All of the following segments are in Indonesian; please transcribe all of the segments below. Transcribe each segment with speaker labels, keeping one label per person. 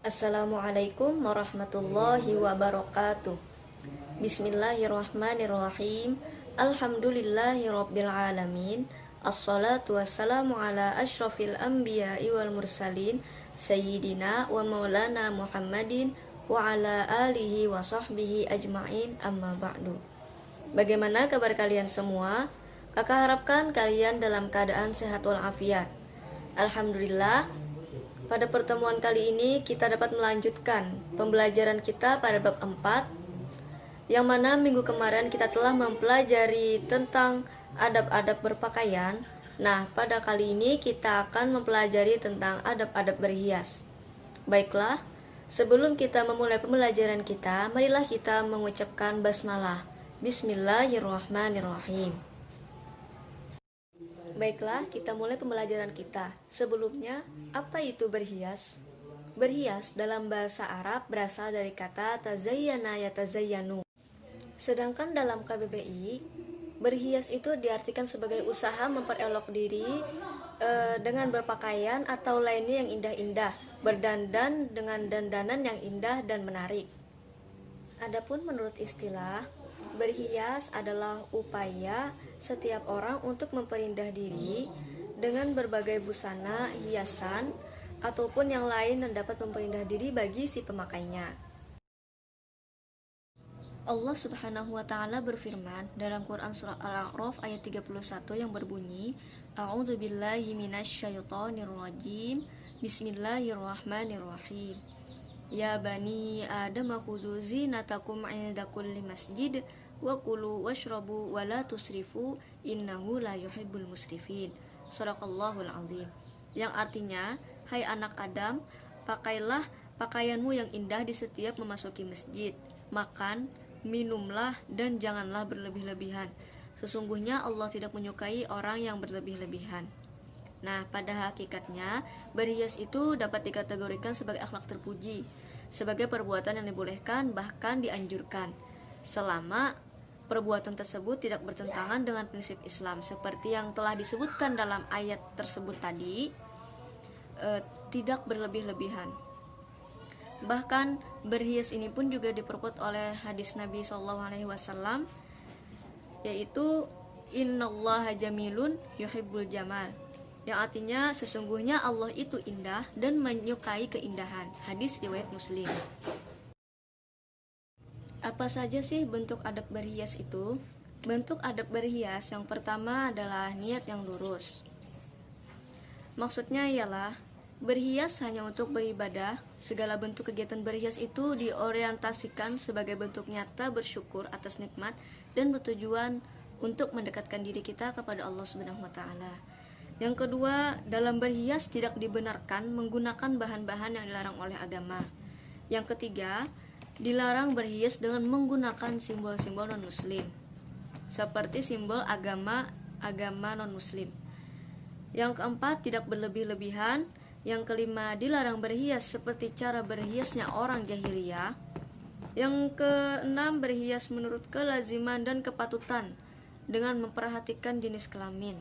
Speaker 1: Assalamualaikum warahmatullahi wabarakatuh. Bismillahirrahmanirrahim. Alhamdulillahirabbil alamin. Assalatu wassalamu ala asyrafil anbiya'i wal mursalin sayyidina wa maulana Muhammadin wa ala alihi wa sahbihi ajma'in, amma ba'du. Bagaimana kabar kalian semua? Kakak harapkan kalian dalam keadaan sehat walafiat. Alhamdulillah, pada pertemuan kali ini kita dapat melanjutkan pembelajaran kita pada bab 4, yang mana minggu kemarin kita telah mempelajari tentang adab-adab berpakaian. Nah, pada kali ini kita akan mempelajari tentang adab-adab berhias. Baiklah, sebelum kita memulai pembelajaran kita, marilah kita mengucapkan basmalah. Bismillahirrahmanirrahim. Baiklah, kita mulai pembelajaran kita. Sebelumnya, apa itu berhias? Berhias dalam bahasa Arab berasal dari kata tazayyana yatazayyanu. Sedangkan dalam KBBI, berhias itu diartikan sebagai usaha memperelok diri dengan berpakaian atau lainnya yang indah-indah, berdandan dengan dandanan yang indah dan menarik. Adapun menurut istilah, berhias adalah upaya setiap orang untuk memperindah diri dengan berbagai busana, hiasan, ataupun yang lain yang dapat memperindah diri bagi si pemakainya. Allah Subhanahu wa Ta'ala berfirman dalam Quran surah Al-A'raf ayat 31 yang berbunyi, A'udzubillahi minasyaitonirrajim, Bismillahirrahmanirrahim. Ya bani Adam khudzu zinatakum 'inda kulli masjid wa kulu washrabu wa la tusrifu innahu la yuhibbul musrifin. Shadaqallahul azim. Yang artinya, hai anak Adam, pakailah pakaianmu yang indah di setiap memasuki masjid. Makan, minumlah dan janganlah berlebih-lebihan. Sesungguhnya Allah tidak menyukai orang yang berlebih-lebihan. Nah, pada hakikatnya, berhias itu dapat dikategorikan sebagai akhlak terpuji, sebagai perbuatan yang dibolehkan bahkan dianjurkan, selama perbuatan tersebut tidak bertentangan dengan prinsip Islam, seperti yang telah disebutkan dalam ayat tersebut tadi, tidak berlebih-lebihan. Bahkan berhias ini pun juga diperkuat oleh hadis Nabi SAW, yaitu innallaha jamilun yuhibbul jamal, yang artinya sesungguhnya Allah itu indah dan menyukai keindahan. Hadis riwayat Muslim. Apa saja sih bentuk adab berhias itu? Bentuk adab berhias yang pertama adalah niat yang lurus. Maksudnya ialah berhias hanya untuk beribadah. Segala bentuk kegiatan berhias itu diorientasikan sebagai bentuk nyata bersyukur atas nikmat dan bertujuan untuk mendekatkan diri kita kepada Allah Subhanahu wa Ta'ala. Yang kedua, dalam berhias tidak dibenarkan menggunakan bahan-bahan yang dilarang oleh agama. Yang ketiga, dilarang berhias dengan menggunakan simbol-simbol non-muslim, seperti simbol agama non-muslim. Yang keempat, tidak berlebih-lebihan. Yang kelima, dilarang berhias seperti cara berhiasnya orang jahiliyah. Yang keenam, berhias menurut kelaziman dan kepatutan dengan memperhatikan jenis kelamin,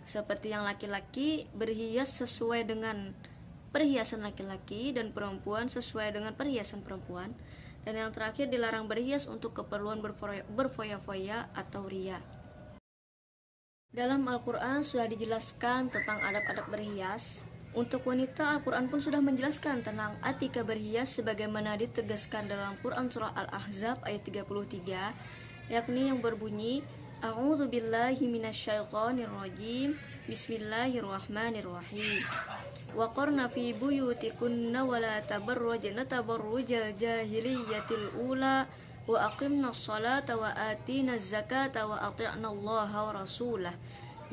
Speaker 1: seperti yang laki-laki berhias sesuai dengan perhiasan laki-laki dan perempuan sesuai dengan perhiasan perempuan. Dan yang terakhir, dilarang berhias untuk keperluan berfoya-foya atau riya. Dalam Al-Quran sudah dijelaskan tentang adab-adab berhias. Untuk wanita, Al-Quran pun sudah menjelaskan tentang etika berhias sebagaimana ditegaskan dalam Quran surah Al-Ahzab ayat 33, yakni yang berbunyi, A'udzubillahi minasyaitonirrajim, Bismillahirrahmanirrahim. Wa qarna fi buyutikunna wa la tabarrajna tabarrujal jahiliyatil ula wa aqimnas salata wa atinaz zakata wa ati'na Allaha wa rasulah.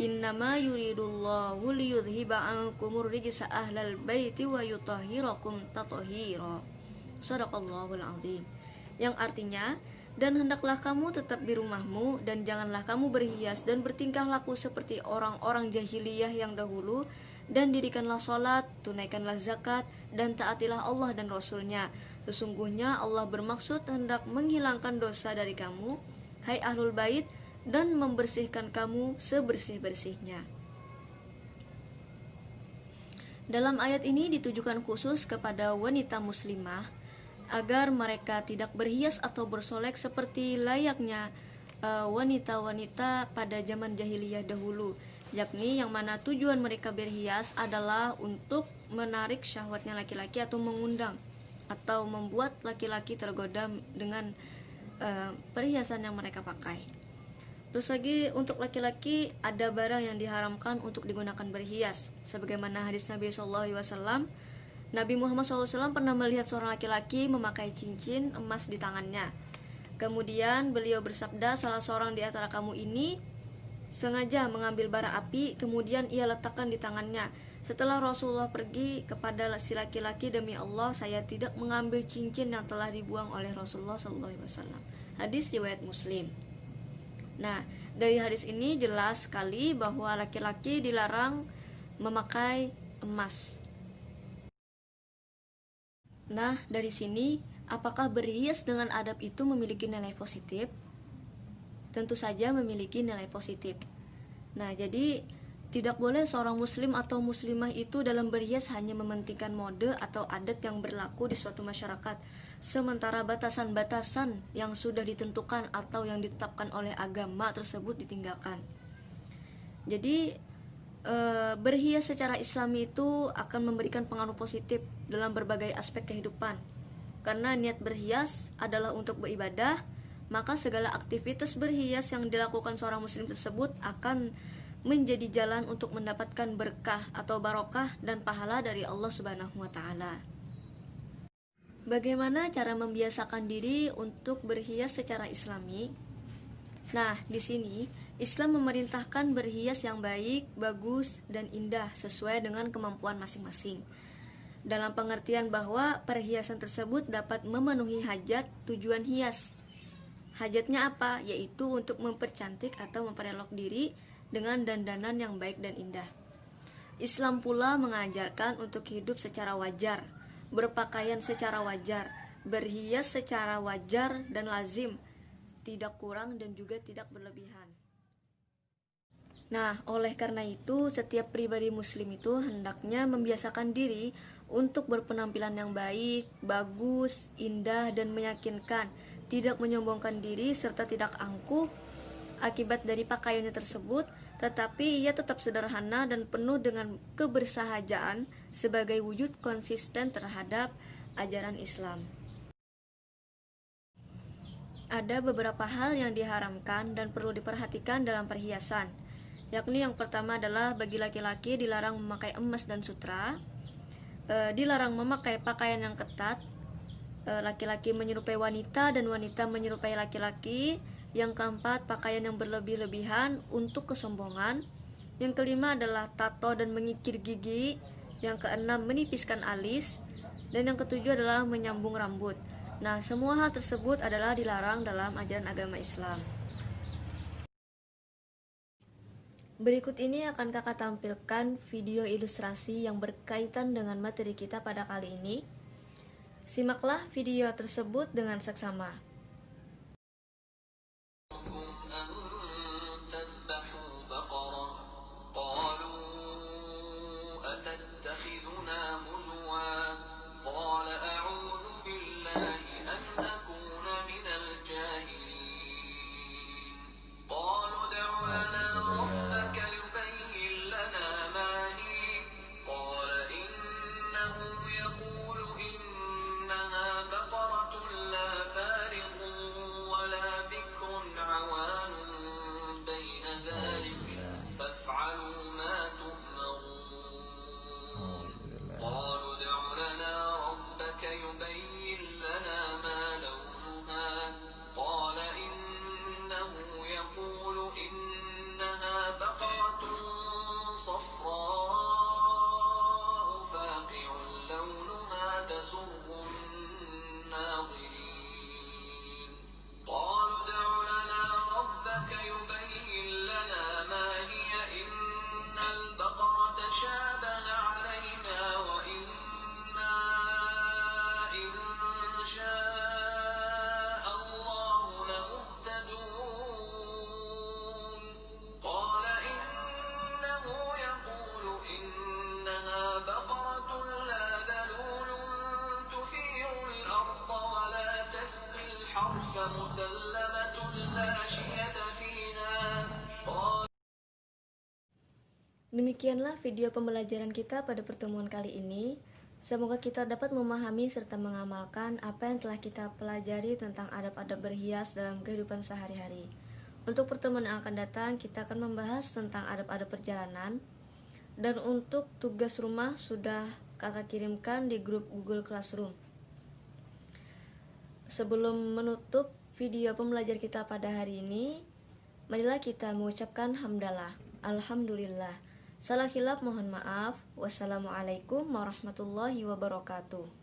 Speaker 1: Innama yuridullahu liyudhiba ankumur rijsa ahlal baiti wa yutahhirakum tathira. Shadaqallahul azim. Yang artinya, dan hendaklah kamu tetap di rumahmu dan janganlah kamu berhias dan bertingkah laku seperti orang-orang jahiliyah yang dahulu, dan dirikanlah sholat, tunaikanlah zakat, dan taatilah Allah dan Rasulnya. Sesungguhnya Allah bermaksud hendak menghilangkan dosa dari kamu, hai ahlul bait, dan membersihkan kamu sebersih-bersihnya. Dalam ayat ini ditujukan khusus kepada wanita muslimah agar mereka tidak berhias atau bersolek seperti layaknya wanita-wanita pada zaman jahiliyah dahulu, yakni yang mana tujuan mereka berhias adalah untuk menarik syahwatnya laki-laki atau mengundang atau membuat laki-laki tergoda dengan perhiasan yang mereka pakai. Terus lagi untuk laki-laki ada barang yang diharamkan untuk digunakan berhias, sebagaimana hadis Nabi SAW. Nabi Muhammad SAW pernah melihat seorang laki-laki memakai cincin emas di tangannya. Kemudian beliau bersabda, salah seorang di antara kamu ini sengaja mengambil bara api, kemudian ia letakkan di tangannya. Setelah Rasulullah pergi kepada si laki-laki, demi Allah saya tidak mengambil cincin yang telah dibuang oleh Rasulullah SAW. Hadis riwayat Muslim. Nah, dari hadis ini jelas sekali bahwa laki-laki dilarang memakai emas. Nah, dari sini, apakah berhias dengan adab itu memiliki nilai positif? Tentu saja memiliki nilai positif. Nah, jadi tidak boleh seorang muslim atau muslimah itu dalam berhias hanya mementingkan mode atau adat yang berlaku di suatu masyarakat, sementara batasan-batasan yang sudah ditentukan atau yang ditetapkan oleh agama tersebut ditinggalkan. Jadi berhias secara Islami itu akan memberikan pengaruh positif dalam berbagai aspek kehidupan. Karena niat berhias adalah untuk beribadah, maka segala aktivitas berhias yang dilakukan seorang muslim tersebut akan menjadi jalan untuk mendapatkan berkah atau barokah dan pahala dari Allah Subhanahu wa taala. Bagaimana cara membiasakan diri untuk berhias secara Islami? Nah, di sini Islam memerintahkan berhias yang baik, bagus, dan indah sesuai dengan kemampuan masing-masing. Dalam pengertian bahwa perhiasan tersebut dapat memenuhi hajat tujuan hias. Hajatnya apa? Yaitu untuk mempercantik atau memperelok diri dengan dandanan yang baik dan indah. Islam pula mengajarkan untuk hidup secara wajar, berpakaian secara wajar, berhias secara wajar dan lazim, tidak kurang dan juga tidak berlebihan. Nah, oleh karena itu, setiap pribadi muslim itu hendaknya membiasakan diri untuk berpenampilan yang baik, bagus, indah, dan meyakinkan, tidak menyombongkan diri serta tidak angkuh akibat dari pakaiannya tersebut, tetapi ia tetap sederhana dan penuh dengan kebersahajaan sebagai wujud konsisten terhadap ajaran Islam. Ada beberapa hal yang diharamkan dan perlu diperhatikan dalam perhiasan, yakni yang pertama adalah bagi laki-laki dilarang memakai emas dan sutra, dilarang memakai pakaian yang ketat, laki-laki menyerupai wanita dan wanita menyerupai laki-laki. Yang keempat, pakaian yang berlebih-lebihan untuk kesombongan. Yang kelima adalah tato dan mengikir gigi. Yang keenam, menipiskan alis. Dan yang ketujuh adalah menyambung rambut. Nah, semua hal tersebut adalah dilarang dalam ajaran agama Islam. Berikut ini akan kakak tampilkan video ilustrasi yang berkaitan dengan materi kita pada kali ini. Simaklah video tersebut dengan seksama.
Speaker 2: مسلمة لا شية فيها.
Speaker 1: Demikianlah video pembelajaran kita pada pertemuan kali ini. Semoga kita dapat memahami serta mengamalkan apa yang telah kita pelajari tentang adab-adab berhias dalam kehidupan sehari-hari. Untuk pertemuan yang akan datang, kita akan membahas tentang adab-adab perjalanan. Dan untuk tugas rumah sudah kakak kirimkan di grup Google Classroom. Sebelum menutup video pembelajaran kita pada hari ini, marilah kita mengucapkan hamdalah. Alhamdulillah. Salah khilaf mohon maaf. Wassalamualaikum warahmatullahi wabarakatuh.